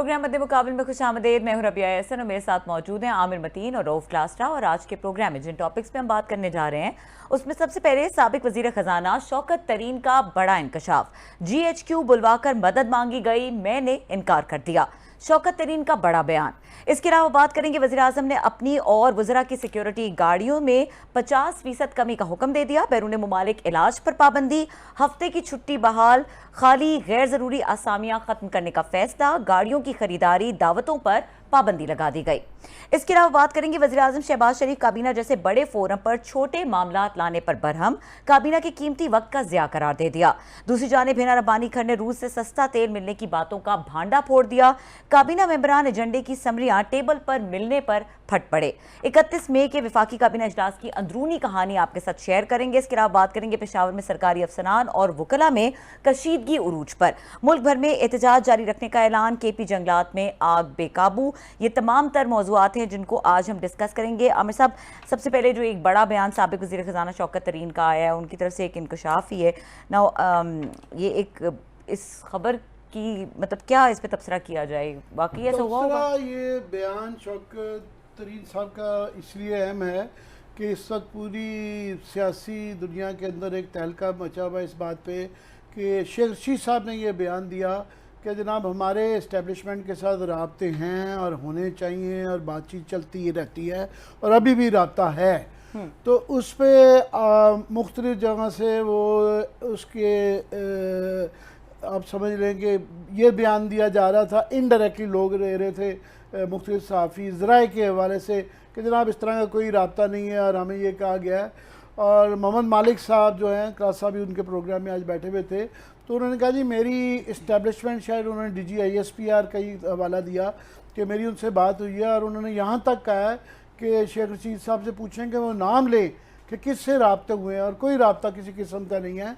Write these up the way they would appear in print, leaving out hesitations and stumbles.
Programme मद्दे मुकाबले में खुशामदीद। मैं हूं रबिया एहसन और मेरे साथ मौजूद हैं आमिर मतीन और रऊफ क्लास्ट्रा। और आज के प्रोग्राम में जिन टॉपिक्स पे हम बात करने जा रहे हैं उसमें सबसे पहले साबिक वजीर खजाना शौकत तरीन का बड़ा इंकशाफ। GHQ बुलवाकर मदद मांगी गई, मैंने इनकार कर दिया, शौकत तरीन का बड़ा बयान। इसके अलावा बात करेंगे वज़ीर आज़म ने अपनी और वज़रा की सिक्योरिटी गाड़ियों में 50% कमी का हुक्म दे दिया। बैरून मुमालिक इलाज पर पाबंदी, हफ्ते की छुट्टी बहाल, खाली गैर ज़रूरी आसामियां खत्म करने का फैसला, गाड़ियों की खरीदारी दावतों पर पाबंदी लगा दी गई। इसके अलावा बात करेंगे वज़ीर आज़म शहबाज शरीफ काबीना जैसे बड़े फोरम पर छोटे मामलात लाने पर बरहम, काबीना के कीमती वक्त का ज़िया करार दे दिया। दूसरी जानिब हिना रब्बानी खर ने रूस से सस्ता तेल मिलने की बातों का भांडा फोड़ दिया। काबीना मेंबरान एजेंडे की समरियां टेबल पर मिलने पर फट पड़े। 31 मई के विफाकी काबीना इजलास की अंदरूनी कहानी आपके साथ शेयर करेंगे। इसके अलावा बात करेंगे पेशावर में सरकारी अफसरान और वकला में कशीदगी उरूज पर, मुल्क भर में एहतजाज जारी रखने का ऐलान, KP जंगलात में आग बेकाबू। ये तमाम तर मौजूआत हैं जिनको आज हम डिस्कस करेंगे। आमिर साहब, सबसे पहले जो एक बड़ा बयान साबिक वज़ीर खजाना शौकत तरीन का आया है, उनकी तरफ से एक इंकशाफ ही है ना। ये एक इस खबर की मतलब क्या इस पे तबसरा किया जाए, वाकई ऐसा हुआ होगा? ये बयान शौकत तरीन साहब का इसलिए अहम है कि इस वक्त पूरी सियासी दुनिया के अंदर एक तहलका मचा हुआ इस बात पे कि शेख रशीद साहब ने ये बयान दिया कि जनाब हमारे इस्टेब्लिशमेंट के साथ राब्ते हैं और होने चाहिए और बातचीत चलती रहती है और अभी भी राब्ता है। तो उस पर मुख्तलिफ जगह से वो उसके आप समझ लें कि ये बयान दिया जा रहा था, इनडायरेक्टली लोग रह रहे थे मुख्तलिफ सहाफ़ी ज़राए के हवाले से कि जनाब इस तरह का कोई राब्ता नहीं है और हमें ये कहा गया है। और मोहम्मद मालिक साहब जो हैं, क्लास साहब भी उनके प्रोग्राम में आज बैठे हुए थे, तो उन्होंने कहा जी मेरी इस्टेब्लिशमेंट, शायद उन्होंने DG ISPR का ही हवाला दिया कि मेरी उनसे बात हुई है और उन्होंने यहाँ तक कहा है कि शेख रशीद साहब से पूछें कि वो नाम लें कि किससे राब्ते हुए हैं, और कोई राब्ता किसी किस्म का नहीं है।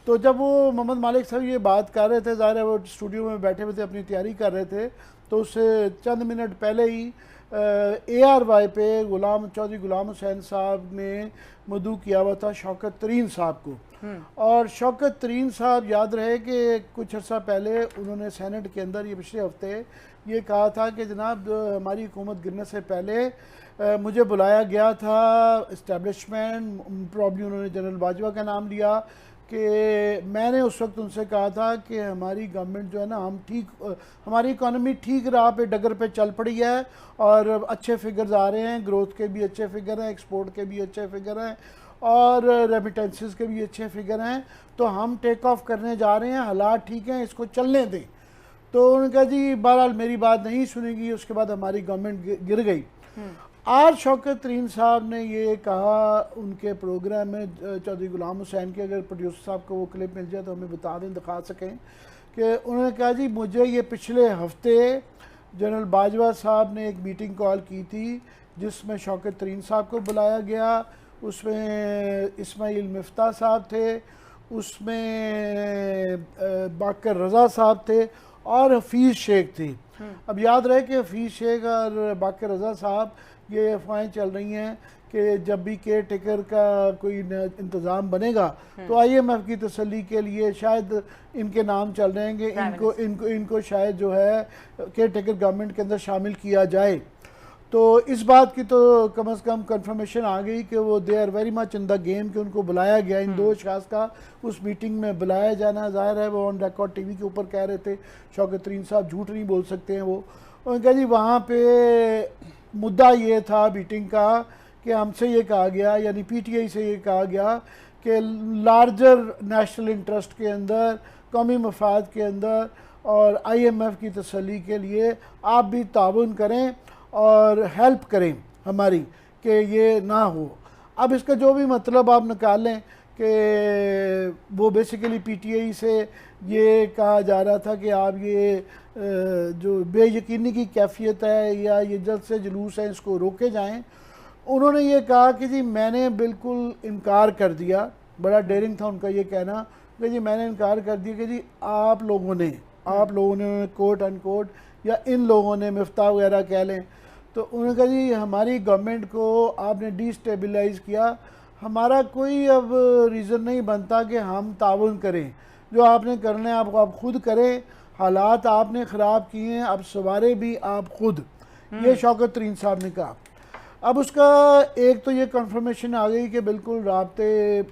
तो जब वो मोहम्मद मालिक साहब ये बात कर रहे थे, ज़ाहिर है वो स्टूडियो में बैठे हुए थे, अपनी तैयारी कर रहे थे, तो उससे चंद मिनट पहले ही ARY पे चौधरी गुलाम हुसैन साहब ने मदऊ किया हुआ था शौकत तरीन साहब को। और शौकत तरीन साहब, याद रहे कि कुछ अर्सा पहले उन्होंने सेनेट के अंदर ये पिछले हफ्ते ये कहा था कि जनाब हमारी हुकूमत गिरने से पहले मुझे बुलाया गया था इस्टेब्लिशमेंट, प्रॉब्ली उन्होंने जनरल बाजवा का नाम लिया, कि मैंने उस वक्त उनसे कहा था कि हमारी गवर्नमेंट जो है ना, हमारी इकॉनमी ठीक राह पे डगर पे चल पड़ी है और अच्छे फिगर्स आ रहे हैं, ग्रोथ के भी अच्छे फिगर हैं, एक्सपोर्ट के भी अच्छे फिगर हैं और रेमिटेंसेस के भी अच्छे फिगर हैं, तो हम टेक ऑफ करने जा रहे हैं, हालात ठीक हैं, इसको चलने दें। तो उन्होंने कहा जी बहरहाल मेरी बात नहीं सुनेगी। उसके बाद हमारी गवर्नमेंट गिर गई। आज शौकत तरीन साहब ने ये कहा उनके प्रोग्राम में, चौधरी गुलाम हुसैन के, अगर प्रोड्यूसर साहब को वो क्लिप मिल जाए तो हमें बता दें, दिखा सकें, कि उन्होंने कहा जी मुझे ये पिछले हफ्ते जनरल बाजवा साहब ने एक मीटिंग कॉल की थी जिसमें शौकत तरीन साहब को बुलाया गया, उसमें इस्माइल मिफ्ता साहब थे, उसमें बाकर रज़ा साहब थे और हफीज़ शेख थी। अब याद रहे कि हफीज़ शेख और बाकर रज़ा साहब, ये अफवाहें चल रही हैं कि जब भी केयर टेकर का कोई इंतज़ाम बनेगा तो IMF की तसल्ली के लिए शायद इनके नाम चल रहे हैं कि इनको शायद जो है केयर टेकर गवर्नमेंट के अंदर शामिल किया जाए। तो इस बात की तो कम से कम कंफर्मेशन आ गई कि वो they are very much in the game, कि उनको बुलाया गया, इन दो अशखास का उस मीटिंग में बुलाया जाना। ज़ाहिर है वो ऑन रिकॉर्ड TV के ऊपर कह रहे थे, शौकत तरीन साहब झूठ नहीं बोल सकते हैं वो। उन्होंने कहा जी वहाँ पे मुद्दा ये था मीटिंग का कि हमसे ये कहा गया, यानी PTI से ये कहा गया कि लार्जर नेशनल इंटरेस्ट के अंदर, कौमी मफाद के अंदर और IMF की तसल्ली के लिए आप भी ताउन करें और हेल्प करें हमारी कि ये ना हो। अब इसका जो भी मतलब आप निकाल लें कि वो बेसिकली PTI से ये कहा जा रहा था कि आप ये जो बेयकीनी की कैफियत है या ये जल्द से जुलूस है इसको रोके जाएं। उन्होंने ये कहा कि जी मैंने बिल्कुल इनकार कर दिया, बड़ा डेयरिंग था उनका ये कहना कि जी मैंने इनकार कर दिया कि जी आप लोगों ने कोट अनकोट या इन लोगों ने, मिफ्ता वगैरह कह लें, तो उन्होंने कहा जी हमारी गवर्नमेंट को आपने डिस्टेबलाइज़ किया, हमारा कोई अब रीज़न नहीं बनता कि हम ताउन करें, जो आपने करना है आप खुद करें, हालात आपने ख़राब किए हैं, अब सवारे भी आप खुद, ये शौकत तरीन साहब ने कहा। अब उसका एक तो ये कंफर्मेशन आ गई कि बिल्कुल राब्ते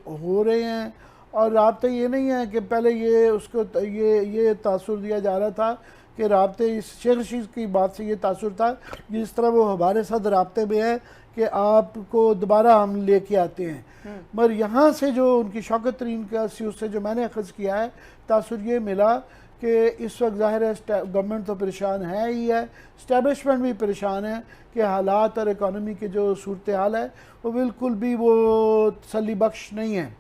हो रहे हैं, और राब्ते ये नहीं है कि पहले ये उसको ये तासुर दिया जा रहा था कि राब्ते इस शेख रशीद की बात से ये तासुर था जिस तरह वो हमारे साथ राब्ते में है कि आपको दोबारा हम लेके आते हैं, मगर यहाँ से जो उनकी शौकत तरीन का उससे जो मैंने अखज़ किया है तासुर ये मिला कि इस वक्त ज़ाहिर है गवर्नमेंट तो परेशान है ही है, इस्टेब्लिशमेंट भी परेशान है कि हालात और इकानमी की जो सूरत हाल है वो बिल्कुल भी वो तसल्ली बख्श नहीं है।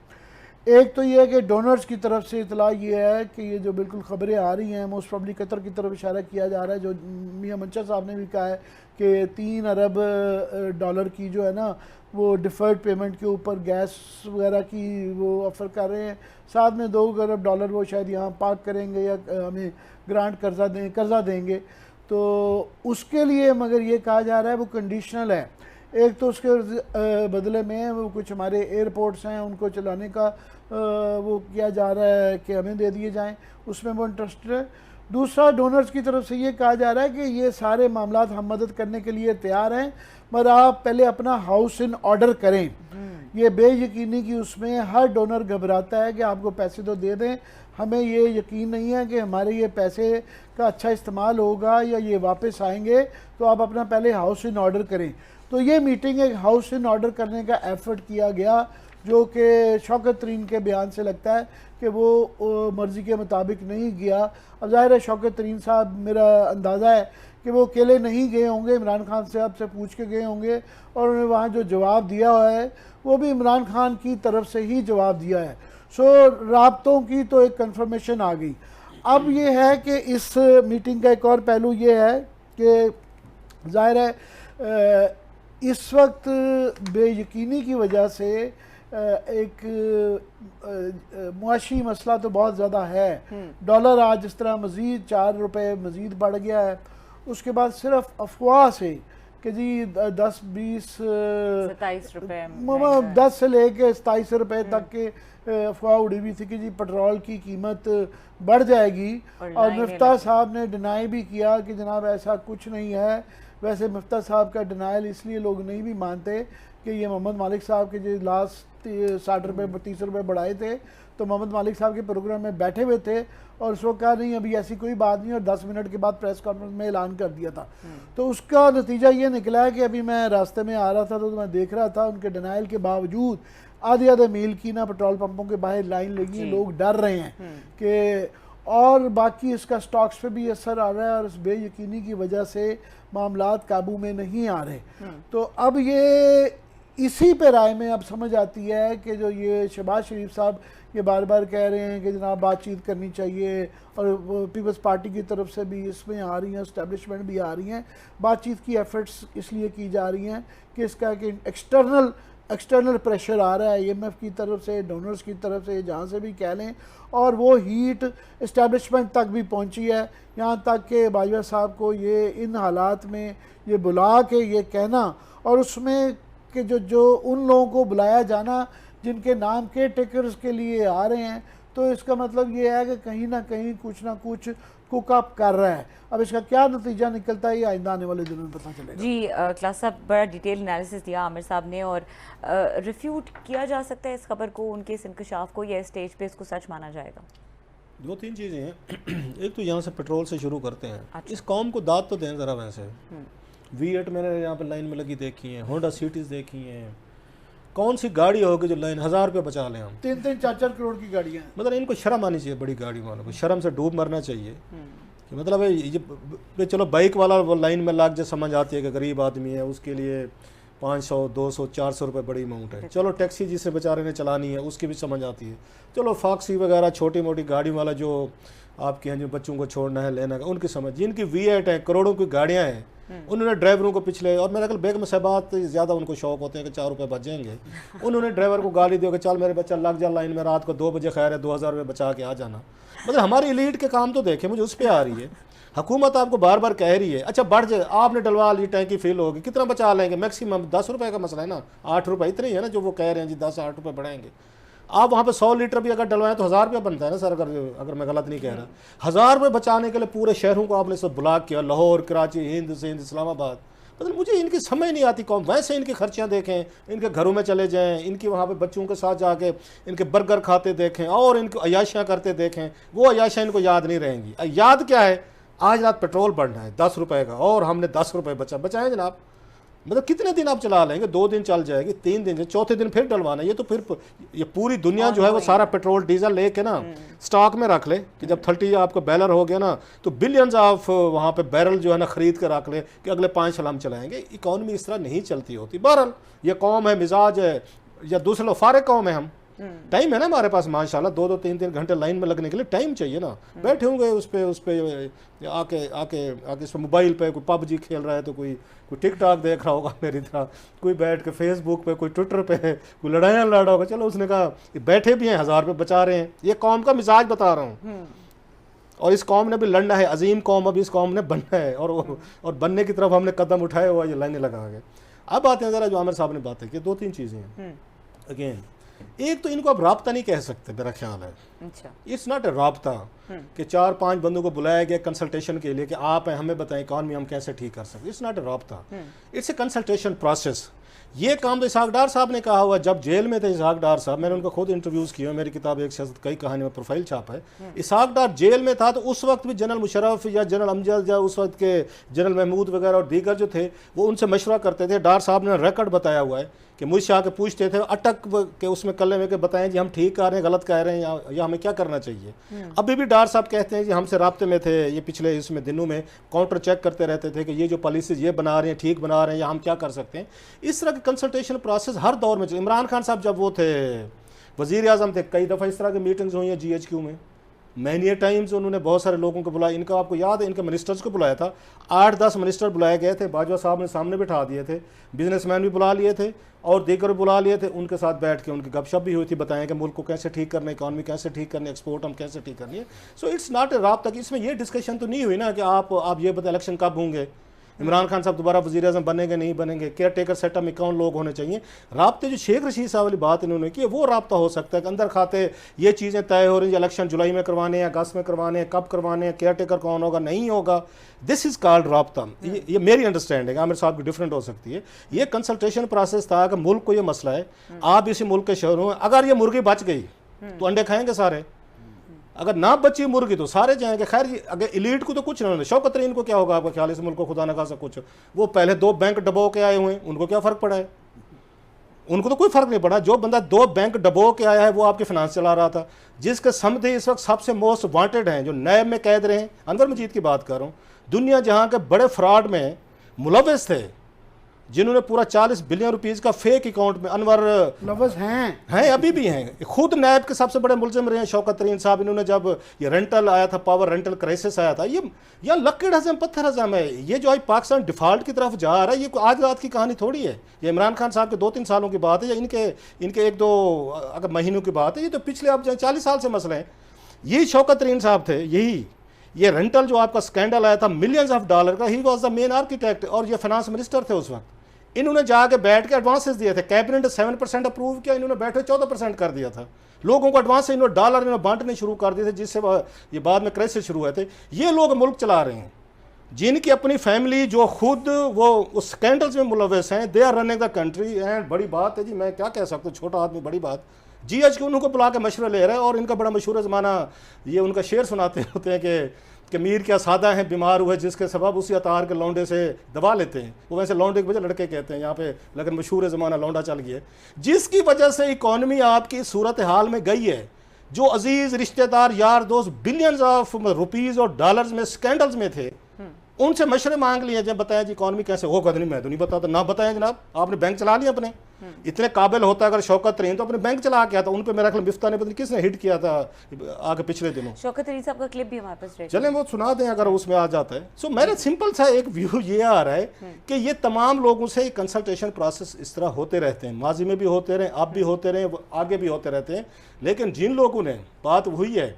एक तो ये है कि डोनर्स की तरफ से इतला ये है कि ये जो बिल्कुल ख़बरें आ रही हैं, मोस्ट प्रॉब्ली कतर की तरफ इशारा किया जा रहा है, जो मियां मंशा साहब ने भी कहा है कि 3 अरब डॉलर की जो है ना वो डिफ़र्ड पेमेंट के ऊपर गैस वगैरह की वो ऑफ़र कर रहे हैं, साथ में 2 अरब डॉलर वो शायद यहाँ पार्क करेंगे या हमें ग्रांट कर्जा देंगे। तो उसके लिए मगर ये कहा जा रहा है वो कंडीशनल है। एक तो उसके बदले में वो कुछ हमारे एयरपोर्ट्स हैं उनको चलाने का वो किया जा रहा है कि हमें दे दिए जाएं, उसमें वो इंटरेस्टेड है। दूसरा डोनर्स की तरफ से ये कहा जा रहा है कि ये सारे मामलात हम मदद करने के लिए तैयार हैं, मगर आप पहले अपना हाउस इन ऑर्डर करें। ये बेयकीनी कि उसमें हर डोनर घबराता है कि आपको पैसे तो दे दें, हमें ये यकीन नहीं है कि हमारे ये पैसे का अच्छा इस्तेमाल होगा या ये वापस आएंगे, तो आप अपना पहले हाउस इन ऑर्डर करें। तो ये मीटिंग एक हाउस इन ऑर्डर करने का एफर्ट किया गया, जो कि शौकत तरीन के बयान से लगता है कि वो मर्ज़ी के मुताबिक नहीं गया। अब ज़ाहिर है शौकत तरीन साहब, मेरा अंदाज़ा है कि वो अकेले नहीं गए होंगे, इमरान खान साहब से पूछ के गए होंगे, और उन्होंने वहाँ जो जवाब दिया हुआ है वो भी इमरान खान की तरफ से ही जवाब दिया है। सो राब्तों की तो एक कंफर्मेशन आ गई। अब ये है कि इस मीटिंग का एक और पहलू ये है कि ज़ाहिर है इस वक्त बेयकीनी की वजह से एक मुआशी मसला तो बहुत ज़्यादा है। डॉलर आज जिस तरह मज़ीद 4 रुपये मज़ीद बढ़ गया है, उसके बाद सिर्फ अफवाह से कि जी 10-20 27 रुपये 10 से लेके 27 रुपये तक के अफवाह उड़ी हुई थी कि जी पेट्रोल की कीमत बढ़ जाएगी, और मुफ्ता साहब ने डिनाई भी किया कि जनाब ऐसा कुछ नहीं है। वैसे मुफ्ता साहब का डिनाइल इसलिए लोग नहीं भी मानते कि ये मोहम्मद मालिक साहब के जो लास्ट 60 रुपये 32 रुपये बढ़ाए थे, तो मोहम्मद मालिक साहब के प्रोग्राम में बैठे हुए थे और उसको कहा नहीं अभी ऐसी कोई बात नहीं, और 10 मिनट के बाद प्रेस कॉन्फ्रेंस में ऐलान कर दिया था। तो उसका नतीजा ये निकला है कि अभी मैं रास्ते में आ रहा था तो मैं देख रहा था उनके डिनाइल के बावजूद आधे मील की ना पेट्रोल पंपों के बाहर लाइन लगी, लोग डर रहे हैं कि, और बाकी इसका स्टॉक्स पे भी असर आ रहा है, और इस बेयकीनी की वजह से मामलात काबू में नहीं आ रहे। तो अब ये इसी पे राय में अब समझ आती है कि जो ये शहबाज शरीफ साहब ये बार बार कह रहे हैं कि जनाब बातचीत करनी चाहिए, और पीपल्स पार्टी की तरफ से भी इसमें आ रही हैं, इस्टेब्लिशमेंट भी आ रही हैं, बातचीत की एफर्ट्स इसलिए की जा रही हैं कि इसका कि एक्सटर्नल प्रेशर आ रहा है IMF की तरफ से, डोनर्स की तरफ से, जहाँ से भी कह लें, और वो हीट इस्टेब्लिशमेंट तक भी पहुँची है। यहाँ तक कि बाजवा साहब को ये इन हालात में ये बुला के ये कहना, और उसमें कि जो उन लोगों को बुलाया जाना जिनके नाम के टेकर्स के लिए आ रहे हैं, तो इसका मतलब ये है कि कहीं ना कहीं कुछ ना कुछ कुकअप कर रहा है। अब इसका क्या नतीजा निकलता है ये आइंदा आने वाले दिनों में पता चलेगा। जी क्लास साहब, बड़ा डिटेल एनालिसिस दिया आमिर साहब ने, और रिफ्यूट किया जा सकता है इस खबर को, उनके इस इंकशाफ को, या स्टेज पे इसको सच माना जाएगा? 2-3 चीज़ें हैं। एक तो यहाँ से पेट्रोल से शुरू करते हैं। अच्छा। इस कौम को दाद तो दें ज़रा। वैसे V8 मैंने यहाँ पे लाइन में लगी देखी है, होंडा सिटीज़ देखी हैं, कौन सी गाड़ी होगी जो लाइन 1000 रुपये बचा लें हम? 3-3 4-4 करोड़ की गाड़ियाँ। मतलब इनको शर्म आनी चाहिए, बड़ी गाड़ी वालों को शर्म से डूब मरना चाहिए कि मतलब ये चलो बाइक वाला वो लाइन में लाग जाए, समझ आती है कि गरीब आदमी है, उसके लिए 500 200 400 रुपये बड़ी अमाउंट है। चलो टैक्सी जिसे बेचारे ने चलानी है उसकी भी समझ आती है। चलो फॉक्सी वगैरह छोटी मोटी गाड़ी वाला जो आपके यहाँ जो बच्चों को छोड़ना है लेना है उनकी समझ, जिनकी V8 है, करोड़ों की गाड़ियाँ हैं, उन्होंने ड्राइवरों को पिछले, और मेरा ख्याल बेगम साहबात ज़्यादा उनको शौक होते हैं कि 4 रुपये बच जाएंगे, उन्होंने ड्राइवर को गाली दी कि चल मेरे बच्चा लग जा लाइन में, रात को 2 बजे खैर है 2000 रुपये बचा के आ जाना। मतलब हमारी एलीट के काम तो देखें, मुझे उस पर आ रही है। हुकूमत आपको बार बार कह रही है अच्छा बढ़ जाए, आपने डलवा ली, टैंकी फिल होगी, कितना बचा लेंगे? मैक्सिमम 10 रुपये का मसला है ना, 8 रुपये इतने ही है ना जो वो कह रहे हैं जी 10-8 रुपये बढ़ाएंगे। आप वहाँ पे 100 लीटर भी अगर डलवाएं तो 1000 रुपया बनता है ना सर, अगर मैं गलत नहीं कह रहा। 1000 रुपये बचाने के लिए पूरे शहरों को आपने सब ब्लॉक किया, लाहौर, कराची, हिंद, सिंध, इस्लामाबाद। मतलब मुझे इनकी समझ नहीं आती कौन। वैसे इनकी खर्चियाँ देखें, इनके घरों में चले जाएं, इनकी वहाँ पे बच्चों के साथ जाके इनके बर्गर खाते देखें और इनको अयाशियाँ करते देखें, वो अयाशियाँ इनको याद नहीं रहेंगी। याद क्या है, आज रात पेट्रोल बढ़ना है 10 रुपये का और हमने 10 रुपये बचाएं जनाब। मतलब कितने दिन आप चला लेंगे, 2 दिन चल जाएगी, 3 दिन, चौथे दिन फिर डलवाना। ये तो फिर ये पूरी दुनिया जो है वो सारा पेट्रोल डीजल लेके ना स्टॉक में रख ले कि जब 30 आपको बैरल हो गया ना तो बिलियंस ऑफ वहाँ पे बैरल जो है ना खरीद कर रख ले कि अगले 5 साल हम चलाएंगे। इकॉनमी इस तरह नहीं चलती होती। बहरहाल ये कौम है, मिजाज है, या दूसरे लोग फारे कौम है। हम टाइम है ना हमारे पास माशाल्लाह, 2-2 3-3 घंटे लाइन में लगने के लिए टाइम चाहिए ना। बैठे होंगे उस पे आके इस पे मोबाइल पे कोई पबजी खेल रहा है तो कोई टिकटॉक देख रहा होगा मेरी तरह, कोई बैठ के फेसबुक पे, कोई ट्विटर पे, कोई लड़ाइयाँ लड़ रहा होगा। चलो उसने कहा बैठे भी हैं, 1000 रुपये बचा रहे हैं। ये कौम का मिजाज बता रहा हूँ। और इस कौम ने भी लड़ना है, अजीम कौम अभी इस कौम ने बनना है और बनने की तरफ हमने कदम उठाए हुआ ये लाइनें लगा के। अब आते हैं ज़रा जो आमिर साहब ने बातें की, 2-3 चीज़ें हैं। अगेन एक तो इनको अब राब्ता नहीं कह सकते मेरा ख्याल है। अच्छा, इट्स नॉट ए राब्ता कि 4-5 बंदों को बुलाया गया कंसल्टेशन के लिए कि आप हैं, हमें बताएं इकॉनमी हम कैसे ठीक कर सकते। इट्स नॉट ए राब्ता, इट्स ए कंसल्टेशन प्रोसेस। ये काम तो इसहाक डार साहब ने कहा हुआ जब जेल में थे। इसहाक डार साहब, मैंने उनको खुद इंटरव्यूज़ किया, मेरी किताब एक सियासत कई कहानी में प्रोफाइल छापा है। इसहाक डार जेल में था तो उस वक्त भी जनरल मुशर्रफ या जनरल अमजद या उस वक्त के जनरल महमूद वगैरह और दीगर जो थे वो उनसे मशवरा करते थे। डार साहब ने रिकॉर्ड बताया हुआ है कि मुझसे आके पूछते थे अटक के उसमें कल्ले में के बताएं जी हम ठीक कह रहे हैं, गलत कह रहे हैं, या हमें क्या करना चाहिए। अभी भी डार साहब कहते हैं कि हमसे राब्ते में थे, ये पिछले इसमें दिनों में काउंटर चेक करते रहते थे कि ये जो पॉलिसीज ये बना रहे हैं ठीक बना रहे हैं या हम क्या कर सकते हैं। इस तरह के कंसल्टेशन प्रोसेस हर दौर में। इमरान खान साहब जब वो थे वज़ीर आज़म थे, कई दफ़ा इस तरह की मीटिंग्स हुई हैं GHQ में। मैनी टाइम्स उन्होंने बहुत सारे लोगों को बुलाया। इनका आपको याद है इनके मिनिस्टर्स को बुलाया था, 8-10 मिनिस्टर बुलाए गए थे, बाजवा साहब ने सामने बिठा दिए थे, बिजनेसमैन भी बुला लिए थे और दीगर बुला लिए थे। उनके साथ बैठ के उनकी गपशप भी हुई थी, बताएं कि मुल्क को कैसे ठीक करना है, इकॉनमी कैसे ठीक करनी है, एक्सपोर्ट हम कैसे ठीक करनी है। सो इट्स नॉट ए राब्ता। इसमें ये डिस्कशन तो नहीं हुई ना कि आप ये बताएं इलेक्शन कब होंगे, इमरान खान साहब दोबारा वज़ीर आज़म बनेंगे नहीं बनेंगे, केयर टेकर सेटअप में कौन लोग होने चाहिए। राब्ते जो शेख रशीद साहब वाली बात इन्होंने की वो राब्ता हो सकता है कि अंदर खाते ये चीज़ें तय हो रही हैं, इलेक्शन जुलाई में करवाने हैं, अगस्त में करवाने हैं, कब करवाने हैं, केयर टेकर कौन होगा नहीं होगा। दिस इज़ कॉल्ड राब्ता। ये मेरी अंडरस्टैंडिंग, आमिर साहब की डिफरेंट हो सकती है। ये कंसल्टेशन प्रोसेस था कि मुल्क को ये मसला है, आप इसी मुल्क के शहरों में अगर ये मुर्गी बच गई तो अंडे खाएंगे सारे, अगर ना बची मुर्गी तो सारे जाएंगे। खैर अगर इलीट को तो कुछ नहीं, शौकत तरीन को क्या होगा आपका ख्याल, इस मुल्क को खुदा न खासा कुछ, वो पहले 2 बैंक डबो के आए हुए हैं, उनको क्या फ़र्क पड़ा है? उनको तो कोई फ़र्क नहीं पड़ा। जो बंदा 2 बैंक डबो के आया है वो आपके फाइनेंस चला रहा था, जिसके समझे इस वक्त सबसे मोस्ट वांटेड हैं, जो नैब में कैद रहे हैं, अनवर मजीद की बात कर रहा हूँ, दुनिया जहाँ के बड़े फ्रॉड में मुलविस थे, जिन्होंने पूरा 40 बिलियन रुपीस का फेक अकाउंट में, अनवर लफ्ज़ हैं अभी भी हैं, खुद नैब के सबसे बड़े मुलजिम रहे हैं शौकत तरीन साहब। इन्होंने जब ये रेंटल आया था, पावर रेंटल क्राइसिस आया था, ये यहाँ लक्कड़ हज़म पत्थर हज़म है। ये जो आज पाकिस्तान डिफ़ॉल्ट की तरफ जा रहा है, ये आज रात की कहानी थोड़ी है। ये इमरान खान साहब के 2-3 सालों की बात है या इनके 1-2 अगर महीनों की बात है। ये तो पिछले अब 40 साल से मसले हैं। यही शौकत तरीन साहब थे, यही ये रेंटल जो आपका स्कैंडल आया था मिलियंस ऑफ डॉलर का, he was the main architect और ये फाइनेंस मिनिस्टर थे उस वक्त। इन्होंने जाके बैठ के एडवांसेस दिए थे, कैबिनेट ने 7% अप्रूव किया, इन्होंने बैठे 14% कर दिया था। लोगों को एडवांस से इन्होंने डॉलर इन्होंने बांटने शुरू कर दिए थे, जिससे ये बाद में क्राइसिस शुरू हुए थे। ये लोग मुल्क चला रहे हैं जिनकी अपनी फैमिली जो खुद वो उस स्कैंडल्स में मुलविस हैं, they are running the country. And बड़ी बात है जी, मैं क्या कह सकता हूँ, छोटा आदमी बड़ी बात। GHQ उनको बुला के मशवरे ले रहे हैं और इनका बड़ा मशहूर ज़माना ये उनका शेर सुनाते होते हैं कि मीर क्या सादा है बीमार हुए जिसके सबब उसी अतार के लौंडे से दबा लेते हैं। वो वैसे लौंडे की वजह लड़के कहते हैं यहाँ पे, लेकिन मशहूर ज़माना लौंडा चल गया, जिसकी वजह से इकॉनमी आपकी सूरत हाल में गई है। जो अजीज़ रिश्तेदार यार दोस्त बिलियंस ऑफ रुपीज़ और डॉलर्स में स्कैंडल्स में थे, उनसे मशवरे मांग लिए, जब बताया जी इकॉनमी कैसे होगा, नहीं मैं तो नहीं बताता। ना बताएं जनाब, आपने बैंक चला लिया अपने, इतने काबिल होता अगर शौकत तरीन तो अपने बैंक चला के आता। उन पे मेरा ख्याल मिफ्ता ने पता नहीं किसने हिट किया था आगे पिछले दिनों। शौकत तरीन साहब का क्लिप भी हमारे पास, चलें वो सुना दें अगर उसमें आ जाता है। सो मेरा सिंपल सा एक व्यू ये आ रहा है कि ये तमाम लोगों से कंसल्टेशन प्रोसेस इस तरह होते रहते हैं, माजी में भी होते रहे, अब भी होते रहे, आगे भी होते रहते हैं। लेकिन जिन लोगों ने बात हुई है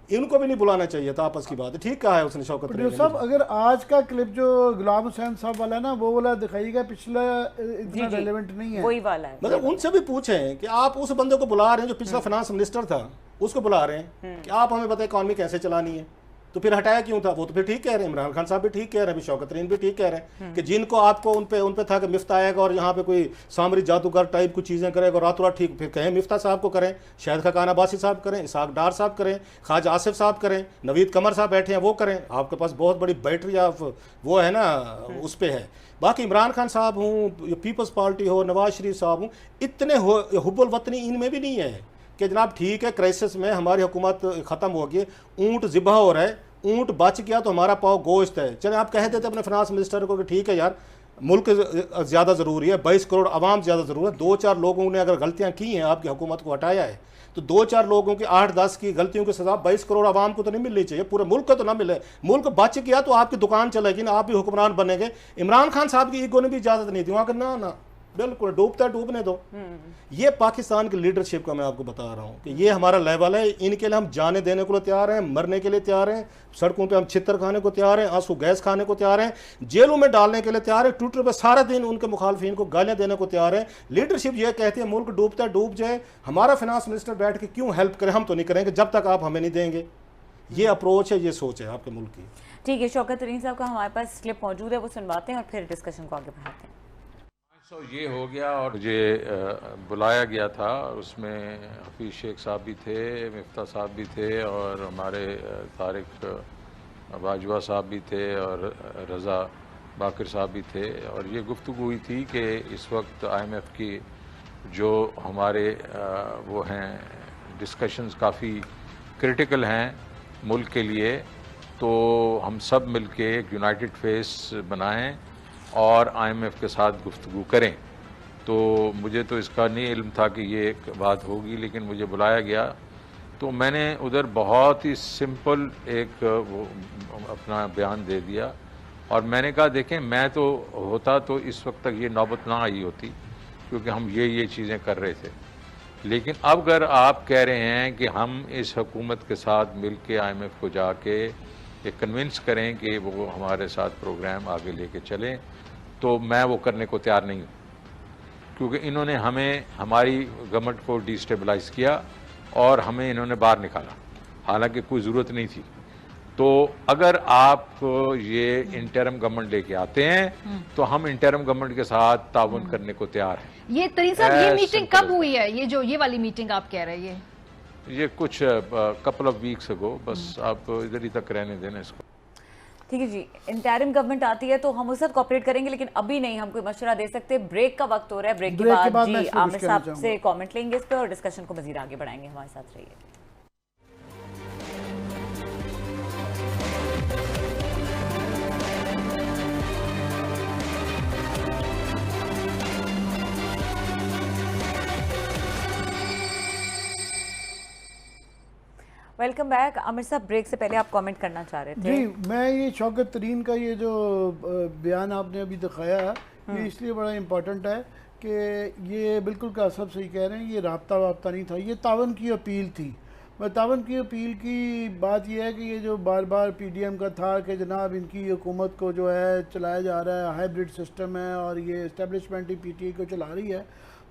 इनको भी नहीं बुलाना चाहिए था, आपस की बात है। ठीक कहा है उसने शौकत तरीन ने। साहब अगर आज का क्लिप जो गुलाम हुसैन साहब वाला है ना, वो वाला दिखाइएगा, पिछला इतना रेलेवेंट नहीं है, वही वाला है। मतलब उनसे भी पूछें कि आप उस बंदे को बुला रहे हैं जो पिछला फाइनेंस मिनिस्टर था, उसको बुला रहे हैं कि आप हमें बताएं इकॉनमी कैसे चलानी है, तो फिर हटाया क्यों था? वो तो फिर ठीक कह रहे हैं, इमरान खान साहब भी ठीक कह रहे हैं, अभी शौकत तरीन भी ठीक कह रहे हैं कि जिनको आपको उन पे था कि मिफ्ता आएगा और यहाँ पे कोई सामरी जादूगर टाइप कुछ चीज़ें करेगा और रातों रात ठीक, फिर कहें मिफ्ता साहब को करें, शाहिद खकान अब्बासी साहब करें, इसहाक डार साहब करें, ख्वाजा आसिफ साहब करें, नवीद कमर साहब बैठे हैं वो करें। आपके पास बहुत बड़ी बैटरी ऑफ वो है ना, उस पर है। बाकी इमरान खान साहब हूँ, पीपल्स पार्टी हो, नवाज शरीफ साहब हूँ, इतने हुब्बुल वतनी इनमें भी नहीं है कि जनाब ठीक है क्राइसिस में हमारी हुकूमत ख़त्म हो गई, ऊँट ज़िबा हो रहा है, ऊँट बच गया तो हमारा पाव गोश्त है। चले आप कह देते अपने फाइनेंस मिनिस्टर को कि ठीक है यार, मुल्क ज़्यादा ज़रूरी है, 22 करोड़ आवाम ज़्यादा ज़रूरी है, 2-4 लोगों ने अगर गलतियाँ की हैं, आपकी हुकूमत को हटाया है, तो 2-4 लोगों की 8-10 की गलतियों की सज़ा 22 करोड़ आवाम को तो नहीं मिलनी चाहिए, पूरे मुल्क को तो ना मिले। मुल्क बच गया तो आपकी दुकान चलेगी ना, आप भी हुक्मरान बनेंगे। इमरान खान साहब की ईगो ने भी इजाज़त नहीं दी वहाँ, ना ना बिल्कुल डूबता डूबने दो। ये पाकिस्तान की लीडरशिप का मैं आपको बता रहा हूँ कि ये हमारा लेवल है, इनके लिए हम जाने देने को तैयार हैं, मरने के लिए तैयार हैं, सड़कों पे हम छितर खाने को तैयार हैं, आंसू गैस खाने को तैयार हैं, जेलों में डालने के लिए तैयार है, ट्विटर पे सारा दिन उनके मुखालफिन को गालियां देने को तैयार है। लीडरशिप ये कहती है मुल्क डूबता डूब जाए, हमारा फाइनेंस मिनिस्टर बैठ के क्यों हेल्प करे, हम तो नहीं करेंगे जब तक आप हमें नहीं देंगे। ये अप्रोच है, ये सोच है आपके मुल्क की। ठीक है, शौकत तरीन साहब का हमारे पास क्लिप मौजूद है, वो सुनवाते हैं और फिर डिस्कशन को आगे बढ़ाते हैं। ये हो गया और मुझे बुलाया गया था, उसमें हफीज़ शेख साहब भी थे, मिफ्ता साहब भी थे और हमारे तारिक बाजवा साहब भी थे और रज़ा बाकर साहब भी थे। और ये गुफ्तगू हुई थी कि इस वक्त IMF की जो हमारे वो हैं डिस्कशंस काफ़ी क्रिटिकल हैं मुल्क के लिए, तो हम सब मिलके एक यूनाइटेड फेस बनाएं और IMF के साथ गुफ्तगू करें। तो मुझे तो इसका नहीं इल्म था कि ये एक बात होगी, लेकिन मुझे बुलाया गया तो मैंने उधर बहुत ही सिंपल एक वो अपना बयान दे दिया और मैंने कहा देखें, मैं तो होता तो इस वक्त तक ये नौबत ना आई होती, क्योंकि हम ये चीज़ें कर रहे थे। लेकिन अब अगर आप कह रहे हैं कि हम इस हुकूमत के साथ मिल के IMF को जाके ये कन्विंस करें कि वो हमारे साथ प्रोग्राम आगे लेके चलें, तो मैं वो करने को तैयार नहीं हूँ, क्योंकि इन्होंने हमें हमारी गवर्नमेंट को डिस्टेबलाइज़ किया और हमें इन्होंने बाहर निकाला, हालांकि कोई ज़रूरत नहीं थी। तो अगर आप ये इंटरम गवर्नमेंट लेके आते हैं तो हम इंटरम गवर्नमेंट के साथ ताउन करने को तैयार हैं। ये तरीन साहब, ये मीटिंग कब हुई है? ये वाली मीटिंग आप कह रहे हैं, ये कुछ कपल ऑफ वीक्स अगो, बस आप इधर ही तक रहने देना इसको। ठीक है जी, इंटरिम गवर्नमेंट आती है तो हम उसके साथ कॉपरेट करेंगे, लेकिन अभी नहीं हम कोई मशवरा दे सकते। ब्रेक का वक्त हो रहा है, ब्रेक के बाद जी आमिर साहब से कमेंट लेंगे इस पे और डिस्कशन को मजीद आगे बढ़ाएंगे। हमारे साथ रहिए। Welcome back. आमिर साहब, ब्रेक से पहले आप कमेंट करना चाह रहे थे। जी, मैं ये शौकत तरीन का ये जो बयान आपने अभी दिखाया ये इसलिए बड़ा इम्पोर्टेंट है कि ये बिल्कुल का सब सही कह रहे हैं, ये राब्ता वाब्ता नहीं था, ये तावन की अपील थी। मैं तावन की अपील की बात यह है कि ये जो बार बार PDM का था कि जनाब इनकी हुकूमत को जो है चलाया जा रहा है, हाइब्रिड सिस्टम है और ये इस्टेब्लिशमेंट ही PTI को चला रही है,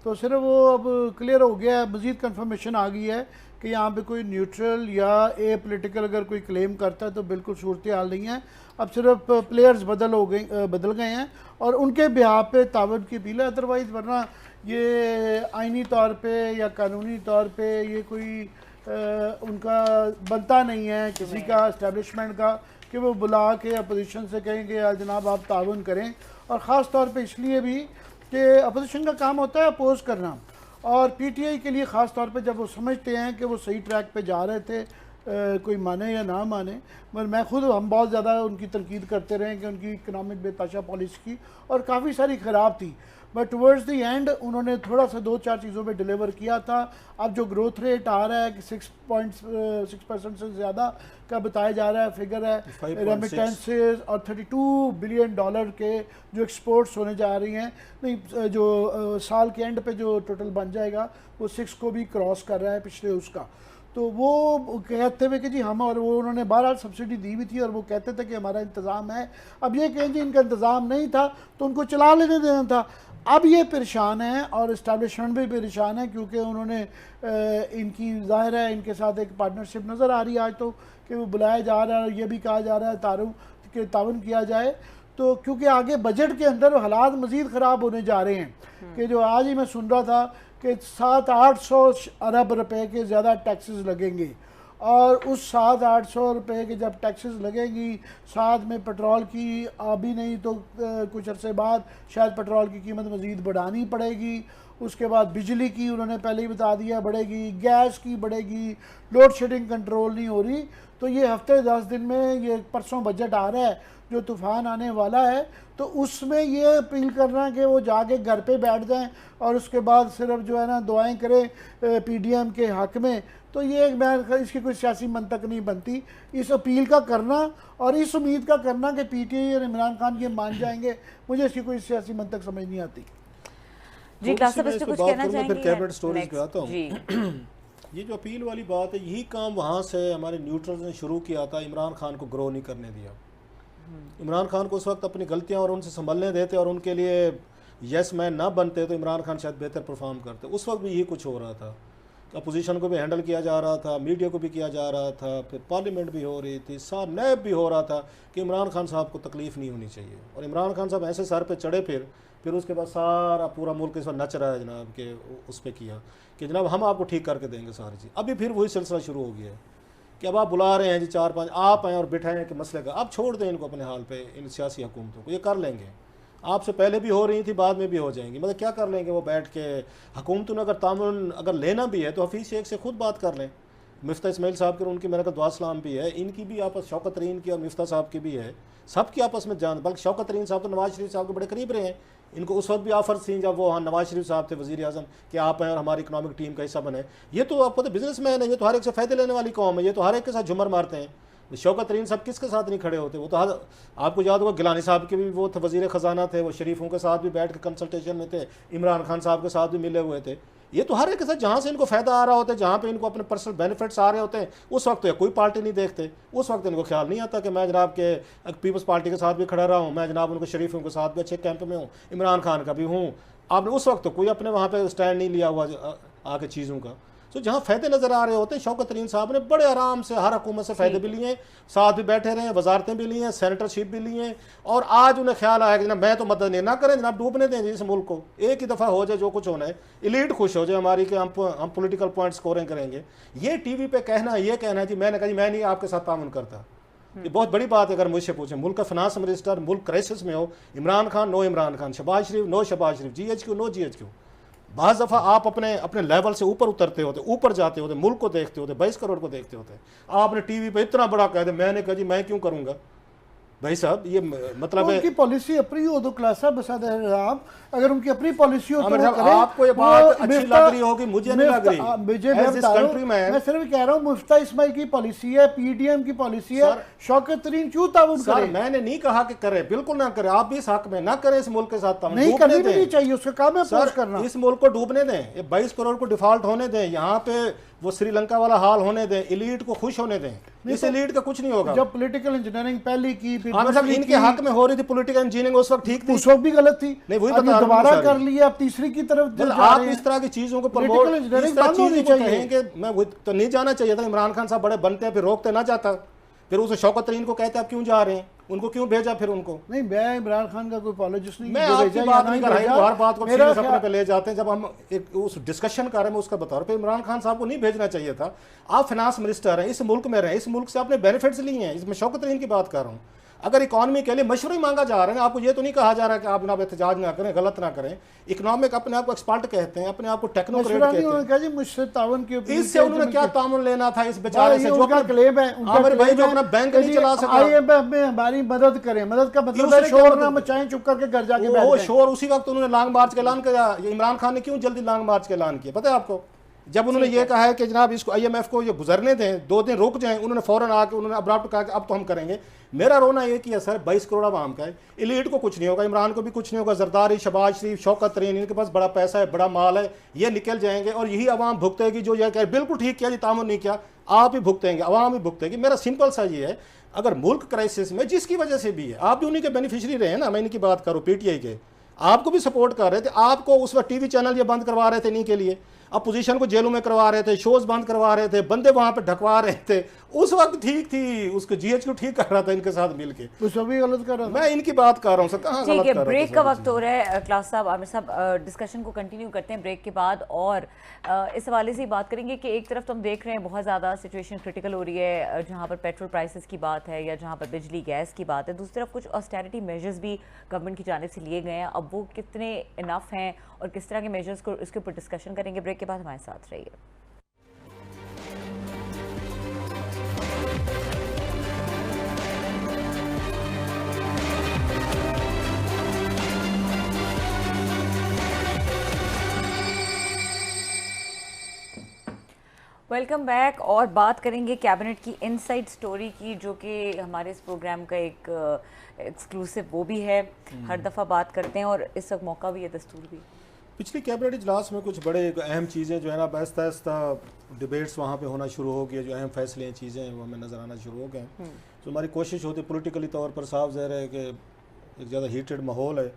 तो सिर्फ वो अब क्लियर हो गया है, मज़ीद कंफर्मेशन आ गई है कि यहाँ पे कोई न्यूट्रल या ए पोलिटिकल अगर कोई क्लेम करता है तो बिल्कुल सूरत हाल नहीं है। अब सिर्फ प्लेयर्स बदल गए हैं और उनके बिहार पे तावन की अपील है। अदरवाइज़ वरना ये आइनी तौर पे या कानूनी तौर पे ये कोई उनका बनता नहीं है किसी का इस्टेब्लिशमेंट का कि वो बुला के अपोजिशन से कहें कि यार जनाब आप तावन करें। और ख़ास तौर पे इसलिए भी कि अपोजिशन का काम होता है अपोज करना, और PTI के लिए ख़ास तौर पे जब वो समझते हैं कि वो सही ट्रैक पे जा रहे थे, कोई माने या ना माने, मगर मैं खुद हम बहुत ज़्यादा उनकी तनकीद करते रहे कि उनकी इकनॉमिक बेताशा पॉलिसी की और काफ़ी सारी ख़राब थी, बट टुवर्ड्स द एंड उन्होंने थोड़ा सा 2-4 चीज़ों पे डिलीवर किया था। अब जो ग्रोथ रेट आ रहा है कि 6.6% से ज़्यादा का बताया जा रहा है, फिगर है रेमिटेंसेस और $32 बिलियन के जो एक्सपोर्ट्स होने जा रही हैं, नहीं जो साल के एंड पे जो टोटल बन जाएगा वो 6 को भी क्रॉस कर रहा है पिछले उसका। तो वो कहते हुए कि जी हम, और वो उन्होंने बहरहाल सब्सिडी दी हुई थी और वो कहते थे कि हमारा इंतज़ाम है। अब ये कहें जी इनका इंतज़ाम नहीं था तो उनको चला लेने देना था। अब ये परेशान है और इस्टेब्लिशमेंट भी परेशान है, क्योंकि उन्होंने इनकी ज़ाहिर है इनके साथ एक पार्टनरशिप नज़र आ रही है आज तो, कि वो बुलाया जा रहा है और ये भी कहा जा रहा है ताउन किया जाए। तो क्योंकि आगे बजट के अंदर हालात मज़ीद ख़राब होने जा रहे हैं, कि जो आज ही मैं सुन रहा था कि 700-800 अरब रुपए के ज़्यादा टैक्सेस लगेंगे, और उस 700-800 रुपए के जब टैक्सेस लगेंगी, साथ में पेट्रोल की अभी नहीं तो कुछ अरसे बाद शायद पेट्रोल की कीमत मज़ीद बढ़ानी पड़ेगी, उसके बाद बिजली की उन्होंने पहले ही बता दिया बढ़ेगी, गैस की बढ़ेगी, लोड शेडिंग कंट्रोल नहीं हो रही। तो ये हफ्ते 10 दिन में, ये परसों बजट आ रहा है जो तूफ़ान आने वाला है, तो उसमें ये अपील करना कि वो जाके घर पे बैठ जाएं और उसके बाद सिर्फ जो है ना दुआएं करें पीडीएम के हक़ में, तो ये मैं इसकी कोई सियासी मंतक नहीं बनती। इस अपील का करना और इस उम्मीद का करना कि पीटीआई और इमरान खान ये मान जाएंगे, मुझे इसकी कोई सियासी मंतक समझ नहीं आती। जी क्लास साहब, इस पे कुछ कहना चाहेंगे? फिर कैबिनेट स्टोरीज पे आता हूँ। जी ये जो अपील वाली बात है, यही काम वहाँ से हमारे न्यूट्रल्स ने शुरू किया था, इमरान खान को ग्रो नहीं करने दिया। इमरान खान को उस वक्त अपनी गलतियां और उनसे संभलने देते और उनके लिए यस मैन ना बनते तो इमरान खान शायद बेहतर परफॉर्म करते। उस वक्त भी यही कुछ हो रहा था, अपोजिशन को भी हैंडल किया जा रहा था, मीडिया को भी किया जा रहा था, फिर पार्लियामेंट भी हो रही थी, साथ नैब भी हो रहा था कि इमरान खान साहब को तकलीफ़ नहीं होनी चाहिए। और इमरान खान साहब ऐसे सर पे चढ़े, फिर उसके बाद सारा पूरा मुल्क इस वक्त नच रहा है जनाब के उस पर किया कि जनाब हम आपको ठीक करके देंगे सारी चीज़। अभी फिर वही सिलसिला शुरू हो गया है कि अब आप बुला रहे हैं जी 4-5 आप आएँ और बिठाएँ कि मसले का, आप छोड़ दें इनको अपने हाल पे, इन सियासी हुकूमतों को, ये कर लेंगे। आपसे पहले भी हो रही थी, बाद में भी हो जाएंगी, मतलब क्या कर लेंगे वो बैठ के। हुकूमतों ने अगर तामुन अगर लेना भी है तो हफीज़ शेख से खुद बात कर लें। मिफ्ता इस्माइल साहब की उनकी मेरे को दुआ सलाम भी है, इनकी भी आपस, शौकत तरीन की और मिफ्ता साहब की भी है, सबकी आपस में जान। बल्कि शौकत तरीन साहब तो नवाज शरीफ साहब के बड़े करीब रहे हैं, इनको उस वक्त भी ऑफर थी जब वो नवाज शरीफ साहब थे वज़ीर आज़म कि आप हैं और हमारी इकनॉमिक टीम का हिस्सा बने। ये तो आपको तो बिजनेस मैन है, ये तो हर एक से फ़ायदे लेने वाली कौम है, ये तो हर एक के साथ झुमर मारते हैं। शौकत तरीन साहब किसके साथ नहीं खड़े होते, वो तो आपको याद होगा गिलानी साहब के भी वो थे, वज़ीर ख़जाना थे, वो शरीफों के साथ भी बैठ के कंसल्टेशन में थे, इमरान खान साहब के साथ भी मिले हुए थे। ये तो हर एक के साथ जहाँ से इनको फ़ायदा आ रहा होता है, जहाँ पे इनको अपने पर्सनल बेनिफिट्स आ रहे होते हैं, उस वक्त तो कोई पार्टी नहीं देखते। उस वक्त इनको ख्याल नहीं आता कि मैं जनाब के पीपल्स पार्टी के साथ भी खड़ा रहा हूँ, मैं जनाब उनको शरीफों के साथ भी अच्छे कैंप में हूँ, इमरान खान का भी हूँ। आपने उस वक्त तो कोई अपने वहाँ पर स्टैंड नहीं लिया हुआ आके चीज़ों का। तो जहाँ फ़ायदे नज़र आ रहे होते हैं, शौकत तरीन साहब ने बड़े आराम से हर हुकूमत से फ़ायदे भी लिए, साथ भी बैठे रहे, वजारतें भी ली हैं, सेनेटरशिप भी ली हैं, और आज उन्हें ख्याल आया कि जनाब मैं तो मदद नहीं ना करें, जनाब डूबने दें इस मुल्क को, एक ही दफ़ा हो जाए जो कुछ होना है, इलीट खुश हो जाए हमारी कि हम पॉलिटिकल पॉइंट स्कोरिंग करेंगे। ये टीवी पे कहना, ये कहना है जी मैंने कहा जी मैं नहीं आपके साथ तामुन करता, ये बहुत बड़ी बात है। अगर मुझसे पूछें, मुल्क का फिनांस मिनिस्टर मुल्क क्राइसिस में हो, इमरान खान नो इमरान खान, शहबाज शरीफ नो शहबाज शरीफ, GHQ नो GHQ। बाज़ दफ़ा आप अपने लेवल से ऊपर उतरते होते, ऊपर जाते होते, मुल्क को देखते होते, 22 करोड़ को देखते होते, आपने टीवी पे इतना बड़ा कह दे, मैंने कहा जी मैं क्यों करूँगा भाई साहब, ये मतलब है उनकी पॉलिसी अपनी हो तो क्लास साहब बसाद है, अगर उनकी अपनी पॉलिसी हो तो आपको ये बात अच्छी लग रही होगी, मुझे नहीं लग रही। मुझे मैं सिर्फ कह रहा हूँ मुफ्ता इस्माइल की पॉलिसी है, पीडीएम की पॉलिसी है, शौकत तरीन क्यों ताउन करे? मैंने नहीं कहा कि करे, बिल्कुल ना करे, आप भी इस हक में ना करें इस मुल्क के साथ ताउन, नहीं करनी भी नहीं चाहिए, उसका काम है अपोज करना। इस मुल्क को डूबने दें, ये 22 करोड़ को डिफॉल्ट होने दें, यहाँ पे वो श्रीलंका वाला हाल होने दें, इलीट को खुश होने दें, इस इलीट का कुछ नहीं होगा। जब पॉलिटिकल इंजीनियरिंग पहले की, मतलब इनके हक में हो रही थी पॉलिटिकल इंजीनियरिंग, उस वक्त ठीक थी, उस वक्त भी गलत थी, नहीं वही बता दोबारा कर लिया, अब तीसरी की तरफ आप इस तरह की चीजों को प्रमोट कहेंगे। मैं वो तो नहीं जाना चाहिए था, इमरान खान साहब बड़े बनते हैं, फिर रोकते ना जाता, फिर उस शौकत तरीन को कहते आप क्यों जा रहे हैं, उनको क्यों भेजा फिर उनको? नहीं, मैं इमरान खान का कोई अपॉलॉजिस्ट नहीं, मैं आपकी बात नहीं कर रहा हूं, हर बात को सीरियस अपने पे ले जाते हैं। जब हम एक उस डिस्कशन कर रहे हैं उसका बता रहे हैं, इमरान खान साहब को नहीं भेजना चाहिए था। आप फाइनेंस मिनिस्टर हैं, इस मुल्क में रहे, इस मुल्क से आपने बेनिफिट्स लिए हैं, इसमें शौकत तरीन की बात कर रहा हूँ। अगर इकॉनमी के लिए मशवरे मांगा जा रहा है, आपको ये तो नहीं कहा जा रहा कि आप जनाब एहतजाज ना करें, गलत ना करें। इकोनॉमिक अपने आप को एक्सपर्ट कहते हैं, अपने आप को टेक्नोक्रेट कहते हैं, मुझसे तावन की इससे उन्होंने क्या तामुन लेना था इस बेचारे से, जो उनका क्लेम है, हमारे भाई जो अपना बैंक नहीं चला सका। IMF में हमारी मदद करें, मदद का मतलब है शोर ना मचाएं, चुप करके घर जाके बैठ जाएं। शोर उसी वक्त उन्होंने लॉन्ग मार्च का ऐलान किया। इमरान खान ने क्यों जल्दी लॉन्ग मार्च का ऐलान किया पता है आपको? जब उन्होंने ये कहा है कि जनाब इसको IMF को ये गुजरने दें, 2 दिन रुक जाएं, उन्होंने फ़ौरन आके उन्होंने अब्राप्ट कहा कि अब तो हम करेंगे। मेरा रोना ये कि सर 22 करोड़ आवाम का है, एलीट को कुछ नहीं होगा, इमरान को भी कुछ नहीं होगा, जरदारी, शहबाज शरीफ, शौकत तरीन, इनके पास बड़ा पैसा है, बड़ा माल है, ये निकल जाएंगे और यही आवाम भुगतेगी जो ये कहे बिल्कुल ठीक किया जी, तामुन नहीं किया, आप ही भुगतेंगे, आवाम ही भुगतेगी। मेरा सिंपल सा ये है, अगर मुल्क क्राइसिस में जिसकी वजह से भी है, आप भी उन्हीं के बेनिफिशरी रहे हैं ना, मैं इनकी बात करूँ PTI के, आपको भी सपोर्ट कर रहे थे, आपको उस वक्त TV चैनल ये बंद करवा रहे थे इन्हीं के लिए, अपोजिशन को जेलों में करवा रहे थे, शोज बंद करवा रहे थे, बंदे वहां पे ढकवा रहे थे, उस वक्त ठीक थी, उसको GH ठीक कर रहा था इनके साथ मिलके, तो सभी गलत कर रहा था। मैं इनकी बात कर रहा हूँ सर, कहाँ गलत कर रहा हूँ। ब्रेक का वक्त हो रहा है क्लास साहब, आमिर साहब डिस्कशन को कंटिन्यू करते हैं ब्रेक के बाद, और इस हवाले से ही बात करेंगे कि एक तरफ तो हम देख रहे हैं बहुत ज़्यादा सिचुएशन क्रिटिकल हो रही है, जहाँ पर पेट्रोल प्राइसेस की बात है या जहाँ पर बिजली गैस की बात है, दूसरी तरफ कुछ ऑस्टेरिटी मेजर्स भी गवर्नमेंट की जानिब से लिए गए हैं, अब वो कितने इनफ हैं और किस तरह के मेजर्स को इसके ऊपर डिस्कशन करेंगे। ब्रेक के बाद हमारे साथ रहिए। वेलकम बैक, और बात करेंगे कैबिनेट की इनसाइड स्टोरी की, जो कि हमारे इस प्रोग्राम का एक एक्सक्लूसिव वो भी है, हर दफ़ा बात करते हैं और इस वक्त मौका भी है, दस्तूर भी। पिछली कैबिनेट इजलास में कुछ बड़े अहम चीज़ें जो है ना, आहिस्ता आहिस्ता डिबेट्स वहाँ पे होना शुरू हो गए, जो अहम फैसले चीज़ें हैं वो हमें नज़र आना शुरू हो गए। तो हमारी कोशिश होती पॉलिटिकली तौर पर, साफ ज़ाहिर है कि एक ज़्यादा हीटेड माहौल है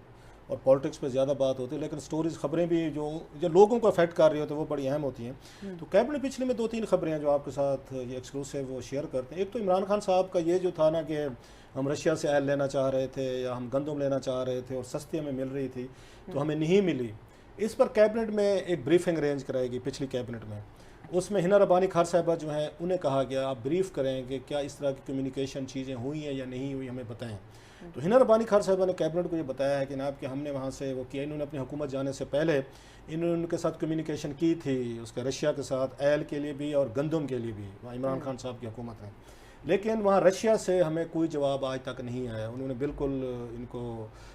और पॉलिटिक्स पे ज़्यादा बात होती है, लेकिन स्टोरीज खबरें भी जो लोगों को अफेक्ट कर रही होती है वो बड़ी अहम होती हैं। तो कैबिनेट पिछले में 2-3 खबरें हैं जो आपके साथ ये एक्सक्लूसिव वो शेयर करते हैं। एक तो इमरान खान साहब का ये जो था ना कि हम रशिया से ऑयल लेना चाह रहे थे या हम गंदम लेना चाह रहे थे और सस्ती हमें मिल रही थी, तो हमें नहीं मिली। इस पर कैबिनेट में एक ब्रीफिंग अरेंज कराएगी पिछली कैबिनेट में, उसमें हिना रब्बानी खार साहिबा जो हैं उन्हें कहा गया आप ब्रीफ करें कि क्या इस तरह की कम्युनिकेशन चीज़ें हुई हैं या नहीं हुई, हमें बताएं। तो हिना रब्बानी खार साहिबा ने कैबिनेट को ये बताया है कि जनाब कि हमने वहाँ से वो किया, इन्होंने अपनी हुकूमत जाने से पहले इन्होंने उनके साथ कम्युनिकेशन की थी, उसका रशिया के साथ ऑयल के लिए भी और गंदम के लिए भी, वहाँ इमरान खान साहब की हुकूमत है, लेकिन वहाँ रशिया से हमें कोई जवाब आज तक नहीं आया। उन्होंने बिल्कुल इनको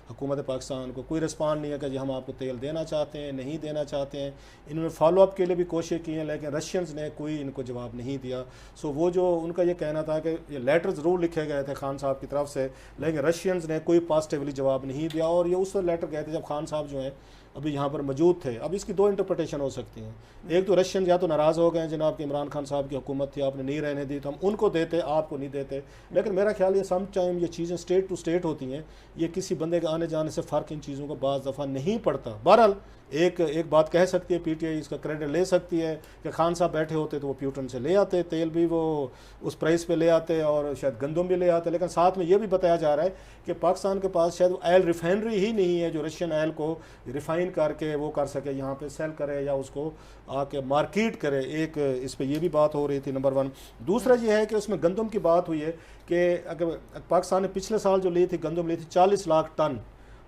हुकूमत पाकिस्तान को कोई रिस्पॉन्ड नहीं है कि जी हम आपको तेल देना चाहते हैं, नहीं देना चाहते हैं। इन्होंने फॉलोअप के लिए भी कोशिश की है, लेकिन रशियंस ने कोई इनको जवाब नहीं दिया। सो वो जो उनका ये कहना था कि ये लेटर ज़रूर लिखे गए थे खान साहब की तरफ से, लेकिन रशियंस ने कोई पॉजिटिवली जवाब नहीं दिया, और ये उस लेटर गए थे जब खान साहब जो हैं अभी यहाँ पर मौजूद थे। अब इसकी 2 इंटरप्रिटेशन हो सकती हैं, एक तो रशियन या तो नाराज़ हो गए जनाब कि इमरान खान साहब की हुकूमत थी, आपने नहीं रहने दी तो हम उनको देते, आपको नहीं देते। लेकिन मेरा ख्याल ये सम टाइम ये चीज़ें स्टेट टू स्टेट होती हैं, ये किसी बंदे के आने जाने से फ़र्क इन चीज़ों का बाज़ दफ़ा नहीं पड़ता। बहरहाल एक बात कह सकती है PTI, इसका क्रेडिट ले सकती है कि खान साहब बैठे होते तो वो प्यूटन से ले आते, तेल भी वो उस प्राइस पे ले आते और शायद गंदम भी ले आते। लेकिन साथ में ये भी बताया जा रहा है कि पाकिस्तान के पास शायद ऑयल रिफाइनरी ही नहीं है जो रशियन ऑयल को रिफ़ाइन करके वो कर सके, यहाँ पे सेल करे या उसको आके मार्केट करे। एक इस पर यह भी बात हो रही थी, नंबर 1। दूसरा ये है कि उसमें गंदम की बात हुई है कि अगर पाकिस्तान ने पिछले साल जो ली थी गंदम ली थी 40 लाख टन,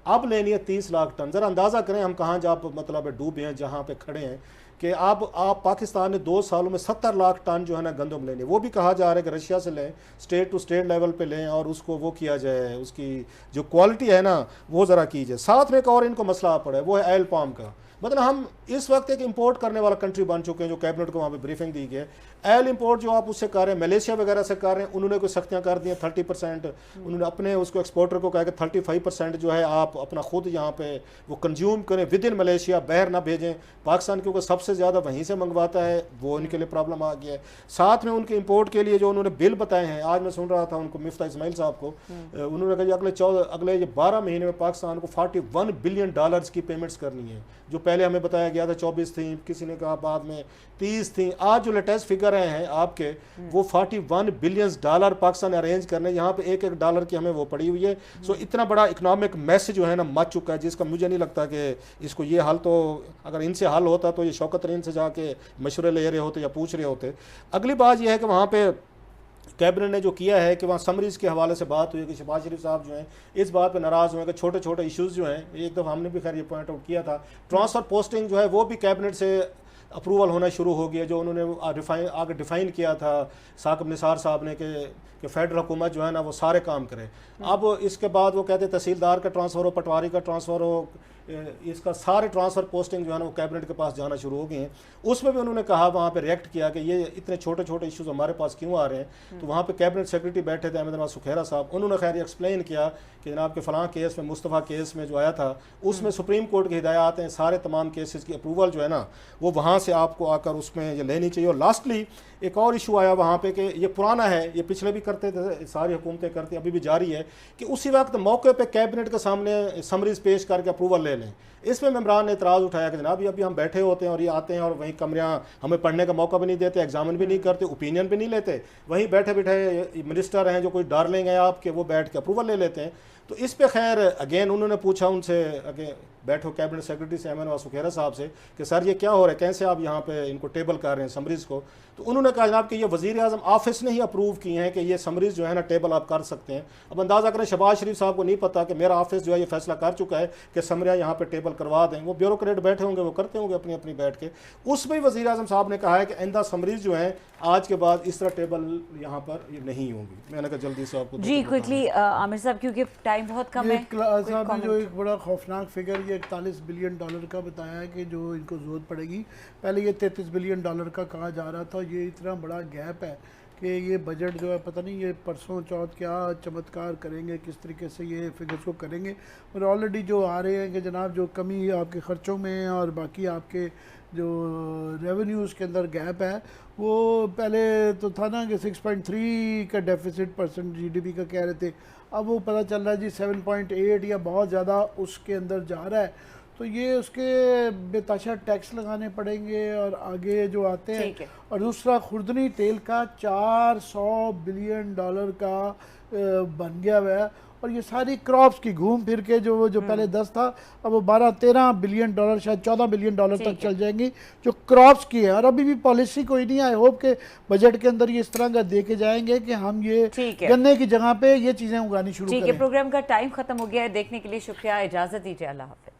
अब लेनी है 30 लाख टन। ज़रा अंदाज़ा करें हम कहाँ जा मतलब डूबे हैं, जहाँ पे खड़े हैं कि आप पाकिस्तान ने 2 सालों में 70 लाख टन जो है ना गंदम लेनी, वो भी कहा जा रहा है कि रशिया से लें, स्टेट टू स्टेट लेवल पे लें और उसको वो किया जाए, उसकी जो क्वालिटी है ना वो ज़रा कीजिए। साथ में एक और इनको मसला पड़ा है, वो है ऑयल पाम का। मतलब हम इस वक्त एक इंपोर्ट करने वाला कंट्री बन चुके हैं, जो कैबिनेट को वहाँ पे ब्रीफिंग दी गई है। ऑयल इंपोर्ट जो आप उससे कर रहे हैं, मलेशिया वगैरह से कर रहे हैं, उन्होंने कोई सख्तियाँ कर दी हैं 30%। उन्होंने अपने उसको एक्सपोर्टर को कहा कि 35% जो है आप अपना खुद यहाँ पे वो कंज्यूम करें विद इन मलेशिया, बाहर ना भेजें। पाकिस्तान क्योंकि सबसे ज़्यादा वहीं से मंगवाता है, वो इनके लिए प्रॉब्लम आ गया है। साथ में उनके इंपोर्ट के लिए जो उन्होंने बिल बताए हैं, आज मैं सुन रहा था उनको मिफ्ता इस्माइल साहब को, उन्होंने कहा अगले 12 महीने में पाकिस्तान को $41 बिलियन की पेमेंट्स करनी है, जो पहले हमें बताया गया था 24 थी, किसी ने कहा बाद में 30 थी। आज जो लेटेस्ट फिगर हैं आपके, वो $41 बिलियन पाकिस्तान अरेंज करने, यहाँ पे एक डॉलर की हमें वो पड़ी हुई है। सो इतना बड़ा इकोनॉमिक मैसेज जो है ना मच चुका है, जिसका मुझे नहीं लगता कि इसको ये हल, तो अगर इनसे हल होता तो ये शौकत तरीन से जाके मशवरे ले रहे होते या पूछ रहे होते। अगली बात यह है कि वहाँ पे कैबिनेट ने जो किया है कि वहाँ समरीज़ के हवाले से बात हुई कि शहबाज शरीफ साहब जो हैं इस बात पे नाराज़ हुए कि छोटे छोटे इश्यूज़ जो हैं, एक दफ़ा हमने भी खैर ये पॉइंट आउट किया था, ट्रांसफ़र पोस्टिंग जो है वो भी कैबिनेट से अप्रूवल होना शुरू हो गया, जो उन्होंने आगे डिफ़ाइन किया था साकिब निसार साहब ने कि फेडरल हुकूमत जो है ना वो सारे काम करे। अब इसके बाद वो कहते तहसीलदार का ट्रांसफ़र हो, पटवारी का ट्रांसफ़र हो, इसका सारे ट्रांसफ़र पोस्टिंग जो है ना वो कैबिनेट के पास जाना शुरू हो गए हैं। उसमें भी उन्होंने कहा, वहाँ पे रिएक्ट किया कि ये इतने छोटे छोटे इश्यूज हमारे पास क्यों आ रहे हैं। तो वहाँ पे कैबिनेट सेक्रेटरी बैठे थे अहमद नवाज सुखैरा साहब, उन्होंने खैर एक्सप्लेन किया कि जनाब के फ़लाँ केस में, मुस्तफ़ा केस में जो आया था उसमें सुप्रीम कोर्ट की हिदायत हैं, सारे तमाम केसेस की अप्रूवल जो है ना वो वहाँ से आपको आकर उसमें ये लेनी चाहिए। और लास्टली एक और इशू आया वहाँ पे कि ये पुराना है, ये पिछले भी करते थे, सारी हुकूमतें करती, अभी भी जारी है कि उसी वक्त मौके पे कैबिनेट के सामने समरीज पेश करके अप्रूवल ले लें। इसमें मेम्बरान ने इतराज़ उठाया कि जनाब ये अभी हम बैठे होते हैं और ये आते हैं और वहीं कमरियाँ हमें पढ़ने का मौका भी नहीं देते, एग्जामिन भी नहीं करते, ओपिनियन भी नहीं लेते, वहीं बैठे बैठे मिनिस्टर हैं जो कोई डार्लिंग है आपके, वो बैठ के अप्रूवल ले लेते हैं। तो इस पे खैर अगेन उन्होंने पूछा उनसे, अगेन बैठो कैबिनेट सेक्रेटरी से अहमद नवाज सुखैरा साहब से कि सर ये क्या हो रहा है, कैसे आप यहाँ पे इनको टेबल कर रहे हैं समरीज़ को। तो उन्होंने कहा जनाब कि ये वज़ीर आज़म ऑफिस ने ही अप्रूव किए हैं कि ये समरीज़ जो है ना टेबल आप कर सकते हैं। अब अंदाज़ा करें शहबाज शरीफ साहब को नहीं पता कि मेरा ऑफिस जो है ये फैसला कर चुका है कि समरिया यहाँ पे टेबल करवा दें, वो ब्यूरोक्रेट बैठे होंगे, वो करते होंगे अपनी अपनी बैठ के। उसमें वज़ीर आज़म साहब ने कहा है कि आइंदा समरीज़ जो हैं आज के बाद इस तरह टेबल यहाँ पर ये नहीं होंगी। मैंने कहा जल्दी से आपको जी क्विकली आमिर साहब क्योंकि टाइम बहुत कम है। साहब ने जो एक बड़ा खौफनाक फिगर ये 41 बिलियन डॉलर का बताया है कि जो इनको ज़रूरत पड़ेगी। पहले ये 33 बिलियन डॉलर का कहा जा रहा था। ये इतना बड़ा गैप है कि ये बजट जो है पता नहीं ये परसों चौथ क्या चमत्कार करेंगे, किस तरीके से ये फिगर्स को करेंगे। और ऑलरेडी जो आ रहे हैं कि जनाब जो कमी आपके ख़र्चों में और बाकी आपके जो रेवेन्यूज़ के अंदर गैप है, वो पहले तो था ना कि 6.3 का डेफिसिट % GDP का कह रहे थे, अब वो पता चल रहा है जी 7.8 या बहुत ज़्यादा उसके अंदर जा रहा है। तो ये उसके बेताशा टैक्स लगाने पड़ेंगे और आगे जो आते हैं। और दूसरा खुर्दनी तेल का 400 बिलियन डॉलर का बन गया हुआ है। और ये सारी क्रॉप्स की घूम फिर के जो पहले 10 था अब वो 12-13 बिलियन डॉलर, शायद 14 बिलियन डॉलर तक चल जाएंगी जो क्रॉप्स की है। और अभी भी पॉलिसी कोई नहीं, आई होप के बजट के अंदर ये इस तरह का दे के जाएंगे कि हम ये गन्ने की जगह पे ये चीज़ें उगानी शुरू करें। ठीक है, प्रोग्राम का टाइम खत्म हो गया है। देखने के लिए शुक्रिया, इजाज़त दीजिए, अल्लाह हाफ़िज़।